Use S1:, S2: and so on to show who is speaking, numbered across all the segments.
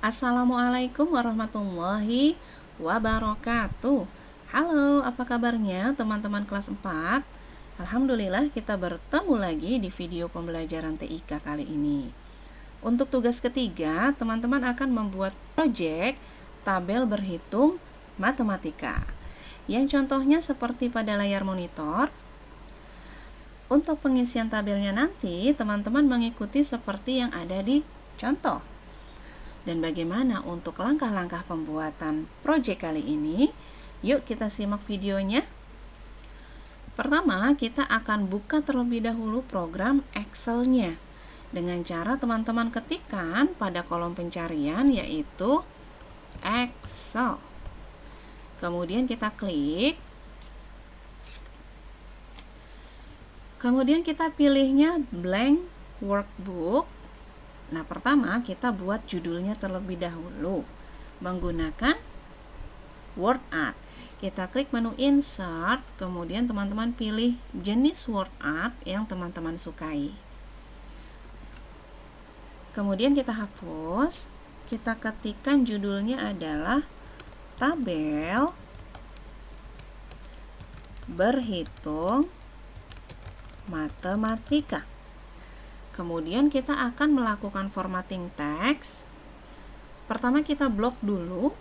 S1: Assalamualaikum warahmatullahi wabarakatuh. Halo, apa kabarnya teman-teman kelas 4? Alhamdulillah kita bertemu lagi di video pembelajaran TIK kali ini. Untuk tugas ketiga, teman-teman akan membuat proyek tabel berhitung matematika. Yang contohnya seperti pada layar monitor. Untuk pengisian tabelnya nanti, teman-teman mengikuti seperti yang ada di contoh. Dan bagaimana untuk langkah-langkah pembuatan proyek kali ini? Yuk kita simak videonya. Pertama, kita akan buka terlebih dahulu program Excel-nya dengan cara teman-teman ketikkan pada kolom pencarian yaitu Excel. Kemudian kita klik. Kemudian kita pilihnya blank workbook. Nah, pertama kita buat judulnya terlebih dahulu menggunakan word art. Kita klik menu insert, kemudian teman-teman pilih jenis word art yang teman-teman sukai. Kemudian kita hapus, kita ketikkan judulnya adalah tabel berhitung matematika. Kemudian kita akan melakukan formatting teks. Pertama kita blok dulu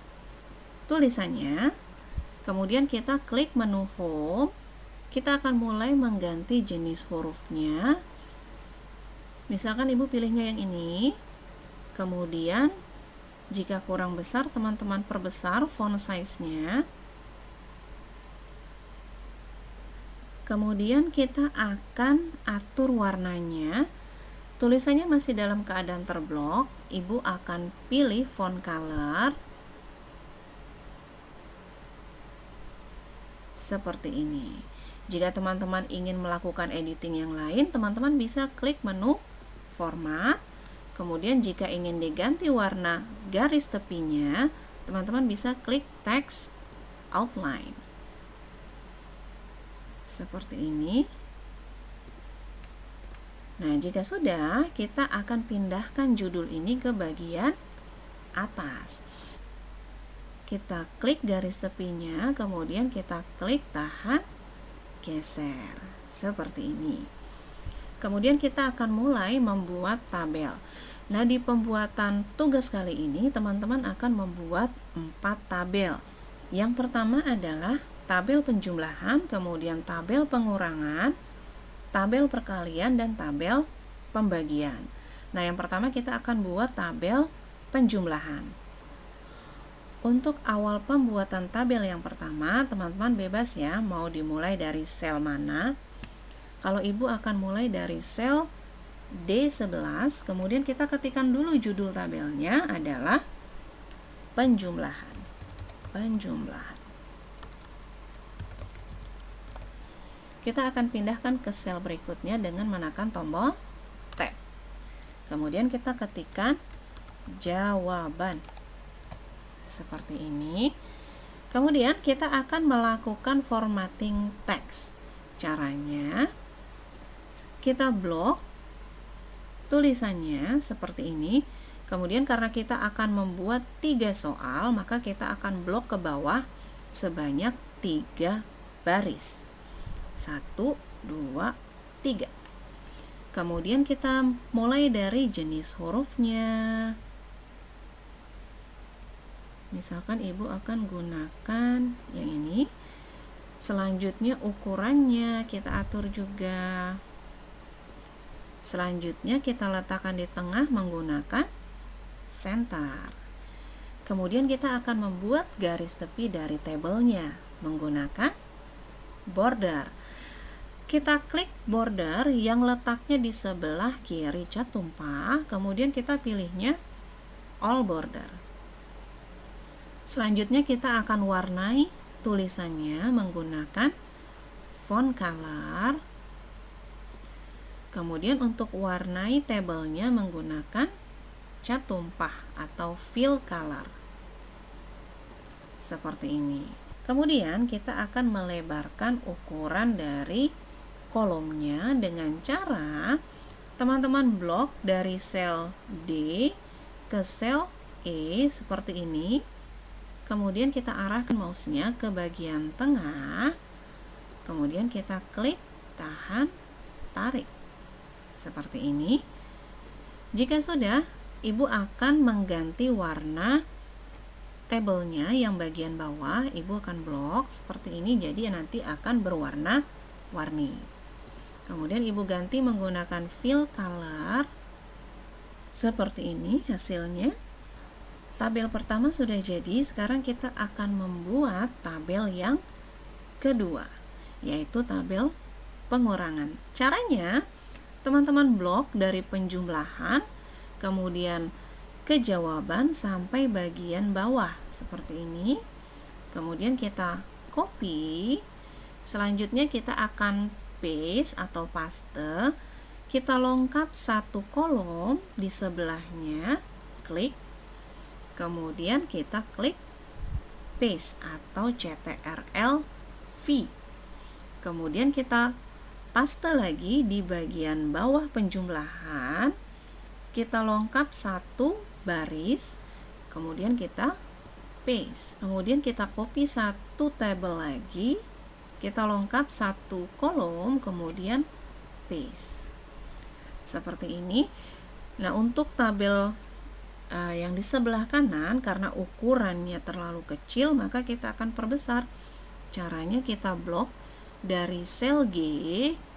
S1: tulisannya. Kemudian kita klik menu home. Kita akan mulai mengganti jenis hurufnya. Misalkan ibu pilihnya yang ini. Kemudian jika kurang besar, teman-teman perbesar font size-nya. Kemudian kita akan atur warnanya. Tulisannya masih dalam keadaan terblok, ibu akan pilih font color seperti ini. Jika teman-teman ingin melakukan editing yang lain, teman-teman bisa klik menu format. Kemudian jika ingin diganti warna garis tepinya, teman-teman bisa klik text outline. Seperti ini. Nah, jika sudah, kita akan pindahkan judul ini ke bagian atas. Kita klik garis tepinya, kemudian kita klik tahan geser. Seperti ini. Kemudian kita akan mulai membuat tabel. Nah, di pembuatan tugas kali ini, teman-teman akan membuat 4 tabel. Yang pertama adalah tabel penjumlahan, kemudian tabel pengurangan, tabel perkalian, dan tabel pembagian. Nah, yang pertama kita akan buat tabel penjumlahan. Untuk awal pembuatan tabel yang pertama, teman-teman bebas ya, mau dimulai dari sel mana. Kalau ibu akan mulai dari sel D11, kemudian kita ketikkan dulu judul tabelnya adalah penjumlahan. Penjumlahan. Kita akan pindahkan ke sel berikutnya dengan menekan tombol Tab. Kemudian kita ketikkan jawaban. Seperti ini. Kemudian kita akan melakukan formatting teks. Caranya, kita blok tulisannya seperti ini. Kemudian karena kita akan membuat 3 soal, maka kita akan blok ke bawah sebanyak 3 baris. 1, 2, 3. Kemudian kita mulai dari jenis hurufnya. Misalkan ibu akan gunakan yang ini. Selanjutnya ukurannya kita atur juga. Selanjutnya kita letakkan di tengah menggunakan center. Kemudian kita akan membuat garis tepi dari tabelnya menggunakan border. Kita klik border yang letaknya di sebelah kiri cat tumpah, kemudian kita pilihnya all border. Selanjutnya kita akan warnai tulisannya menggunakan font color. Kemudian untuk warnai tabelnya menggunakan cat tumpah atau fill color. Seperti ini. Kemudian kita akan melebarkan ukuran dari kolomnya dengan cara teman-teman blok dari sel D ke sel E seperti ini. Kemudian kita arahkan mouse-nya ke bagian tengah. Kemudian kita klik, tahan, tarik. Seperti ini. Jika sudah, Ibu akan mengganti warna tabelnya yang bagian bawah. Ibu akan blok seperti ini, jadi nanti akan berwarna-warni. Kemudian Ibu ganti menggunakan fill color. Seperti ini hasilnya. Tabel pertama sudah jadi, sekarang kita akan membuat tabel yang kedua, yaitu tabel pengurangan. Caranya, teman-teman blok dari penjumlahan, kemudian ke jawaban sampai bagian bawah seperti ini. Kemudian kita copy. Selanjutnya kita akan paste atau paste. Kita lengkap satu kolom di sebelahnya, klik. Kemudian kita klik paste atau CTRL V. Kemudian kita paste lagi di bagian bawah penjumlahan. Kita lengkap satu baris, kemudian kita paste. Kemudian kita copy satu tabel lagi, kita lengkap satu kolom, kemudian paste. Seperti ini. Nah, untuk tabel yang di sebelah kanan, karena ukurannya terlalu kecil, maka kita akan perbesar. Caranya kita blok dari sel G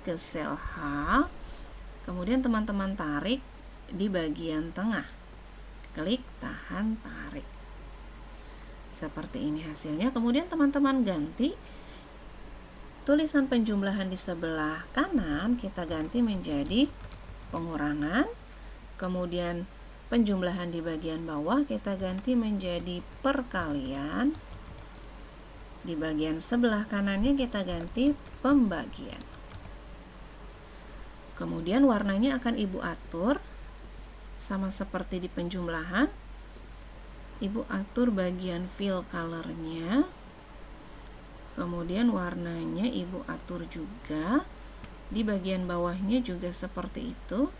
S1: ke sel H, kemudian teman-teman tarik di bagian tengah, klik, tahan, tarik. Seperti ini hasilnya. Kemudian teman-teman ganti tulisan penjumlahan di sebelah kanan, kita ganti menjadi pengurangan. Kemudian penjumlahan di bagian bawah kita ganti menjadi perkalian. Di bagian sebelah kanannya kita ganti pembagian. Kemudian warnanya akan Ibu atur sama seperti di penjumlahan. Ibu atur bagian fill colornya. Kemudian warnanya Ibu atur juga. Di bagian bawahnya juga seperti itu.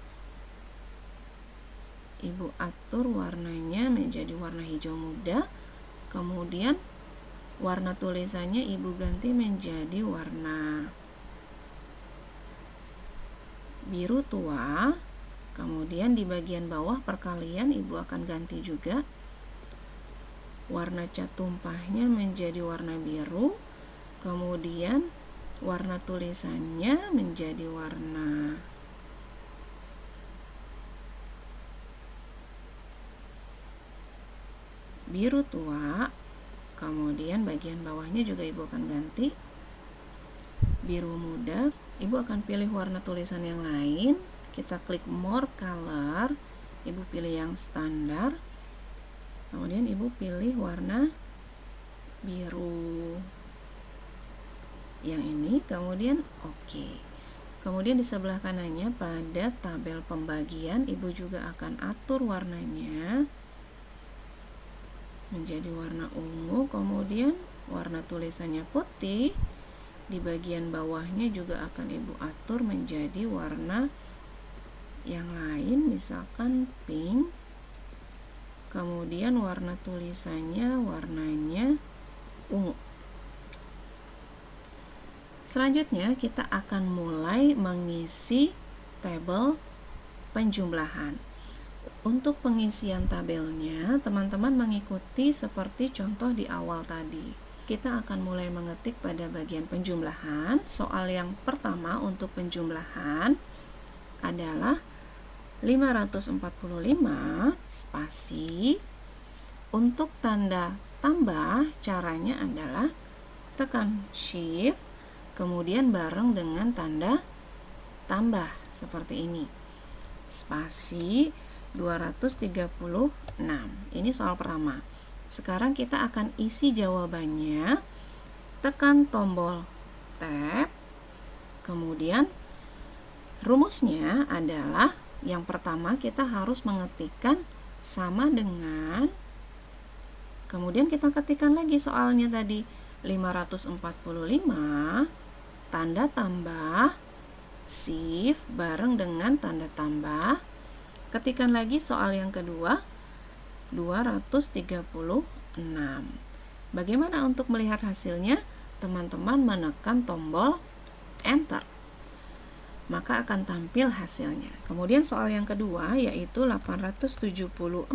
S1: Ibu atur warnanya menjadi warna hijau muda. Kemudian warna tulisannya Ibu ganti menjadi warna biru tua. Kemudian di bagian bawah perkalian Ibu akan ganti juga warna cat tumpahnya menjadi warna biru. Kemudian warna tulisannya menjadi warna biru tua. Kemudian bagian bawahnya juga Ibu akan ganti biru muda. Ibu akan pilih warna tulisan yang lain. Kita klik more color. Ibu pilih yang standar. Kemudian Ibu pilih warna biru yang ini. Kemudian oke. Kemudian di sebelah kanannya pada tabel pembagian, Ibu juga akan atur warnanya menjadi warna ungu. Kemudian warna tulisannya putih. Di bagian bawahnya juga akan Ibu atur menjadi warna yang lain, misalkan pink. Kemudian warna tulisannya warnanya ungu. Selanjutnya kita akan mulai mengisi tabel penjumlahan. Untuk pengisian tabelnya, teman-teman mengikuti seperti contoh di awal tadi. Kita akan mulai mengetik pada bagian penjumlahan. Soal yang pertama untuk penjumlahan adalah 545 spasi. Untuk tanda tambah, caranya adalah tekan shift, kemudian bareng dengan tanda tambah seperti ini. Spasi 236. Ini soal pertama. Sekarang kita akan isi jawabannya. Tekan tombol tab. Kemudian rumusnya adalah yang pertama kita harus mengetikkan sama dengan, kemudian kita ketikkan lagi soalnya tadi 545 tanda tambah shift bareng dengan tanda tambah. Ketikkan lagi soal yang kedua 236. Bagaimana untuk melihat hasilnya? Teman-teman menekan tombol enter, maka akan tampil hasilnya. Kemudian soal yang kedua yaitu 874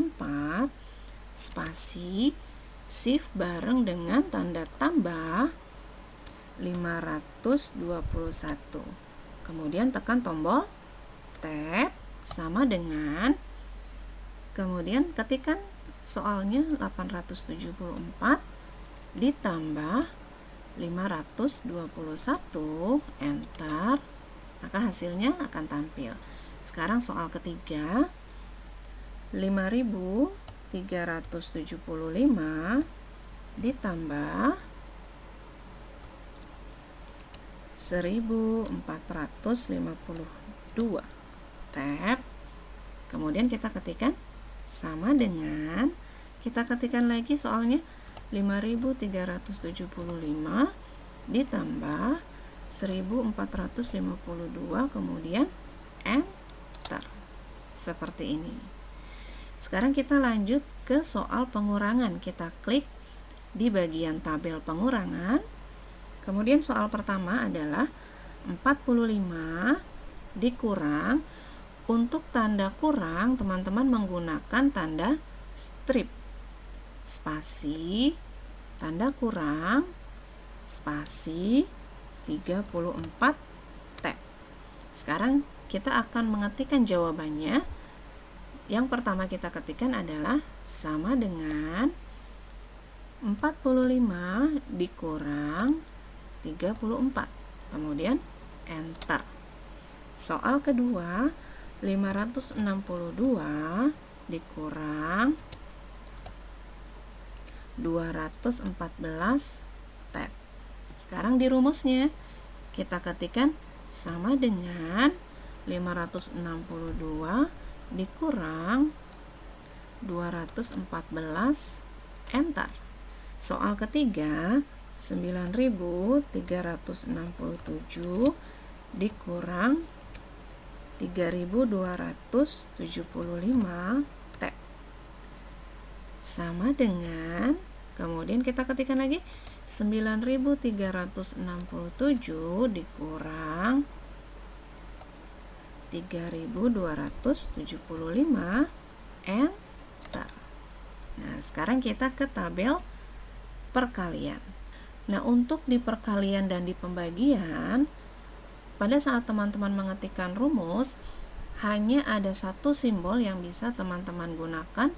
S1: spasi shift bareng dengan tanda tambah 521. Kemudian tekan tombol tab sama dengan, kemudian ketikkan soalnya 874 ditambah 521, enter, maka hasilnya akan tampil. Sekarang soal ketiga, 5375 ditambah 1452, tab, kemudian kita ketikkan sama dengan, kita ketikkan lagi soalnya 5375 ditambah 1452, kemudian enter, seperti ini. Sekarang kita lanjut ke soal pengurangan. Kita klik di bagian tabel pengurangan. Kemudian soal pertama adalah 45 dikurang. Untuk tanda kurang, teman-teman menggunakan tanda strip, spasi, tanda kurang, spasi, 34 tab. Sekarang kita akan mengetikkan jawabannya. Yang pertama kita ketikkan adalah sama dengan 45 dikurang 34. Kemudian enter. Soal kedua, 562 dikurang 214 tab. Sekarang di rumusnya kita ketikkan sama dengan 562 dikurang 214, enter. Soal ketiga, 9367 dikurang 3275 tab. Sama dengan, kemudian kita ketikkan lagi 9367 dikurang 3275, enter. Nah, sekarang kita ke tabel perkalian. Nah, untuk di perkalian dan di pembagian, pada saat teman-teman mengetikkan rumus, hanya ada satu simbol yang bisa teman-teman gunakan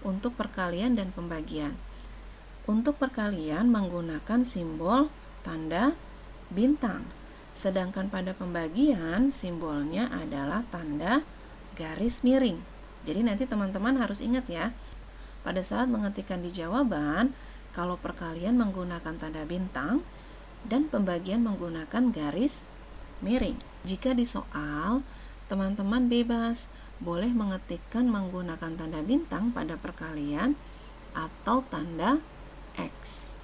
S1: untuk perkalian dan pembagian. Untuk perkalian menggunakan simbol tanda bintang, sedangkan pada pembagian simbolnya adalah tanda garis miring. Jadi nanti teman-teman harus ingat ya, pada saat mengetikkan di jawaban, kalau perkalian menggunakan tanda bintang dan pembagian menggunakan garis miring. Jika di soal, teman-teman bebas boleh mengetikkan menggunakan tanda bintang pada perkalian atau tanda X.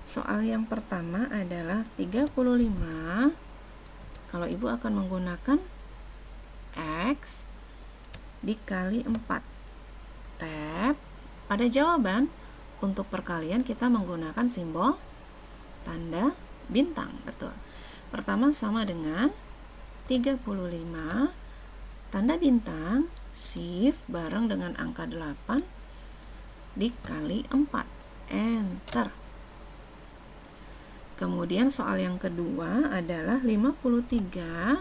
S1: Soal yang pertama adalah 35. Kalau ibu akan menggunakan X dikali 4 tab. Pada jawaban untuk perkalian kita menggunakan simbol tanda bintang, betul. Pertama sama dengan 35 tanda bintang shift bareng dengan angka 8 dikali 4, enter. Kemudian soal yang kedua adalah 53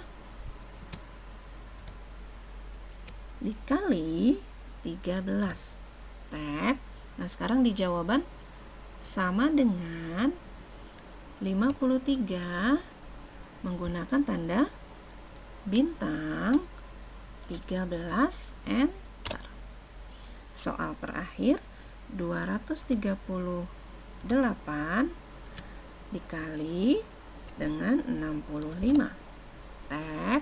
S1: dikali 13 tab. Nah, sekarang di jawaban sama dengan 53 menggunakan tanda bintang 13, enter. Soal terakhir 238 dikali dengan 65 tab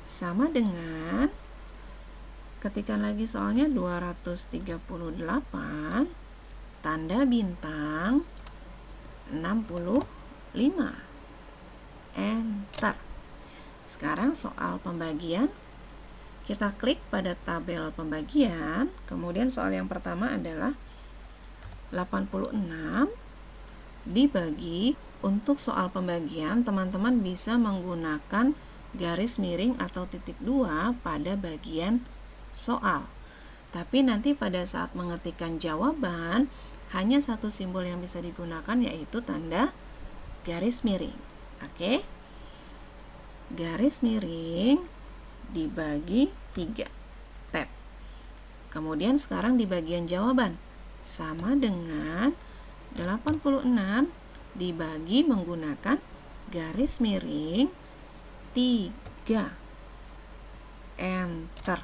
S1: sama dengan, ketikkan lagi soalnya 238 tanda bintang 65, enter. Sekarang soal pembagian Kita klik pada tabel pembagian, kemudian soal yang pertama adalah 86 dibagi. Untuk soal pembagian, teman-teman bisa menggunakan garis miring atau titik 2 pada bagian soal. Tapi nanti pada saat mengetikkan jawaban, hanya satu simbol yang bisa digunakan, yaitu tanda garis miring. Oke? Garis miring dibagi 3 tab. Kemudian sekarang di bagian jawaban, sama dengan 86 dibagi menggunakan garis miring 3. Enter.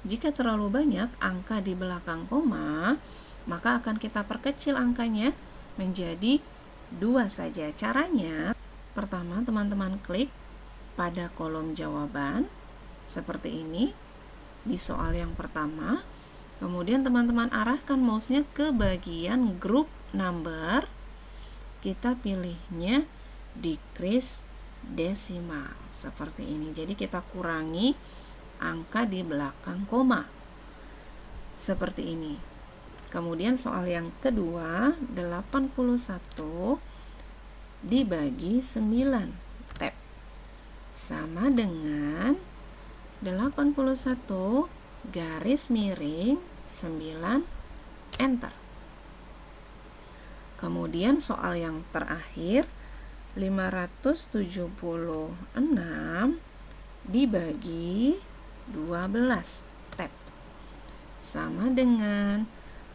S1: Jika terlalu banyak angka di belakang koma, maka akan kita perkecil angkanya menjadi 2 saja. Caranya, pertama teman-teman klik pada kolom jawaban seperti ini di soal yang pertama. Kemudian teman-teman arahkan mouse-nya ke bagian group number. Kita pilihnya decrease decimal seperti ini. Jadi kita kurangi angka di belakang koma seperti ini. Kemudian soal yang kedua, 81 dibagi 9 tab, sama dengan 81 garis miring 9 enter. Kemudian soal yang terakhir, 576 dibagi 12 tab, sama dengan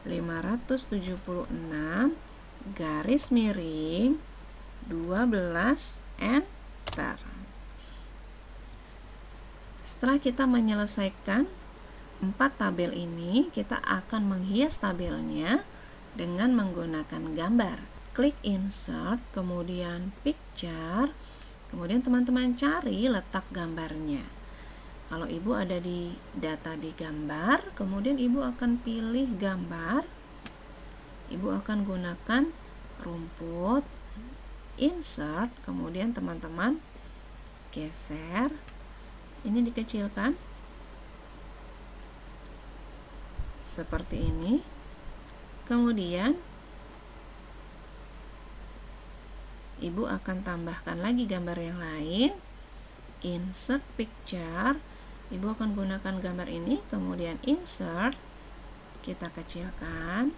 S1: 576 garis miring 12 enter. Setelah kita menyelesaikan 4 tabel ini, kita akan menghias tabelnya dengan menggunakan gambar. Klik insert, kemudian picture, kemudian teman-teman cari letak gambarnya. Kalau ibu ada di data di gambar, kemudian ibu akan pilih gambar, ibu akan gunakan rumput, insert, kemudian teman-teman geser, ini dikecilkan seperti ini. Kemudian ibu akan tambahkan lagi gambar yang lain, insert picture, ibu akan gunakan gambar ini, kemudian insert, kita kecilkan,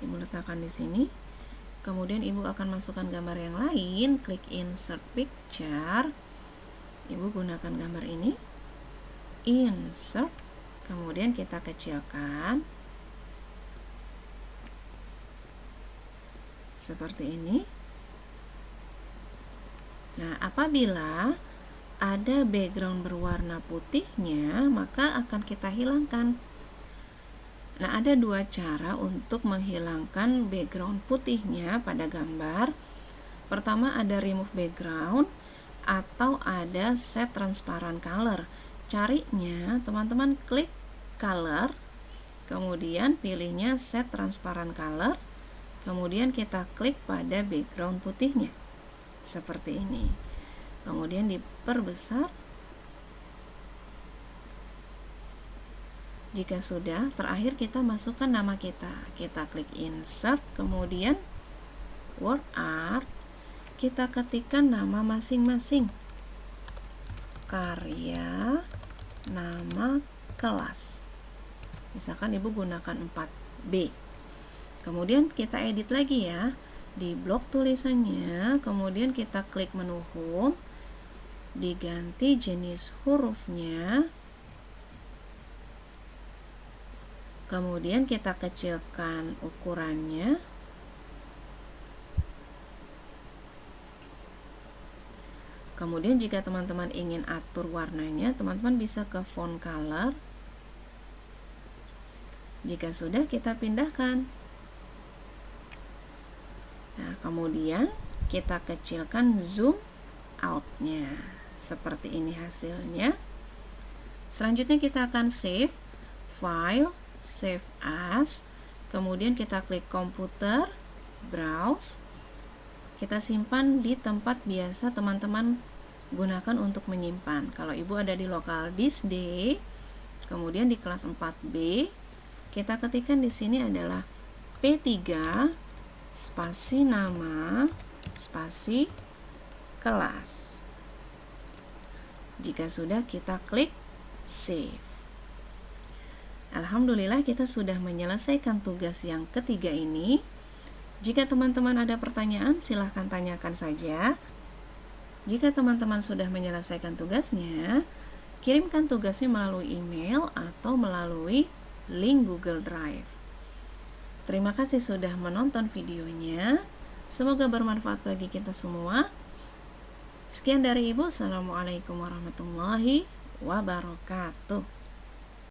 S1: ibu letakkan di sini. Kemudian ibu akan masukkan gambar yang lain, klik insert picture, ibu gunakan gambar ini, insert, kemudian kita kecilkan seperti ini. Nah, apabila ada background berwarna putihnya, maka akan kita hilangkan. Nah, ada 2 cara untuk menghilangkan background putihnya pada gambar. Pertama ada remove background atau ada set transparent color. Carinya teman-teman klik color, kemudian pilihnya set transparent color, kemudian kita klik pada background putihnya seperti ini. Kemudian diperbesar. Jika sudah, terakhir kita masukkan nama kita. Kita klik insert, kemudian word art, kita ketikkan nama masing-masing. Karya, nama kelas. Misalkan ibu gunakan 4B. Kemudian kita edit lagi ya. Di blok tulisannya, kemudian kita klik menu home, diganti jenis hurufnya. Kemudian kita kecilkan ukurannya. Kemudian jika teman-teman ingin atur warnanya, teman-teman bisa ke font color. Jika sudah, kita pindahkan. Nah, kemudian kita kecilkan zoom out-nya. Seperti ini hasilnya. Selanjutnya kita akan save file, save as, kemudian kita klik komputer, browse, kita simpan di tempat biasa teman-teman gunakan untuk menyimpan. Kalau Ibu ada di lokal disk D, kemudian di kelas 4B, kita ketikkan di sini adalah P3 spasi nama spasi kelas. Jika sudah, kita klik save. Alhamdulillah, kita sudah menyelesaikan tugas yang ketiga ini. Jika teman-teman ada pertanyaan, silahkan tanyakan saja. Jika teman-teman sudah menyelesaikan tugasnya, kirimkan tugasnya melalui email atau melalui link Google Drive. Terima kasih sudah menonton videonya. Semoga bermanfaat bagi kita semua. Sekian dari Ibu. Assalamualaikum warahmatullahi wabarakatuh.